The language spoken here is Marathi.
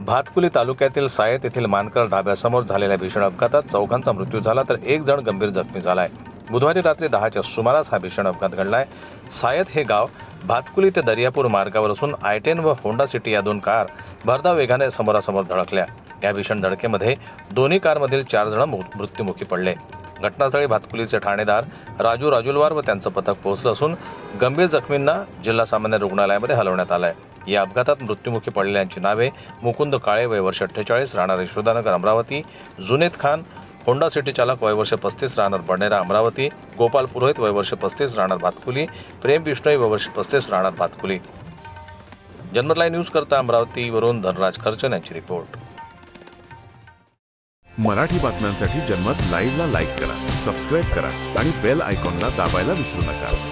भातकुली तालुक्यातील सायत येथील मानकर ढाब्यासमोर झालेल्या भीषण अपघातात चौघांचा मृत्यू झाला तर एक जण गंभीर जखमी झालाय. बुधवारी रात्री 10च्या सुमारास हा भीषण अपघात घडलाय. सायत हे गाव भातकुली ते दर्यापूर मार्गावर असून आय-10 व होंडा सिटी या दोन कार भरधाव वेगाने समोरासमोर धडकल्या. या भीषण धडकेमध्ये दोन्ही कारमधील 4 जण मृत्युमुखी पडले. घटनास्थळी भातकुलीचे ठाणेदार राजू राजुलवार व त्यांचं पथक पोहोचलं असून गंभीर जखमींना जिल्हा सामान्य रुग्णालयामध्ये हलवण्यात आलंय. या अपघातात मृत्युमुखी पडलेल्यांची नावे मुकुंद काळे वय वर्ष 48 राहणार यशोदानगर अमरावती, जुनेद खान होंडा सिटी चालक वय वर्ष 35 राहणार बडनेरा अमरावती, गोपाल पुरोहित वय वर्ष 35 राहणार भातकुली, प्रेम बिष्णोई वय वर्ष 35 राहणार भातकुली. जनमत न्यूज करता अमरावतीवरून धनराज खर्चन यांची रिपोर्ट. मराठी बातम्यांसाठी जनमत लाईव्हला लाईक करा, सबस्क्राईब करा आणि बेल आयकॉनला दाबायला विसरू नका.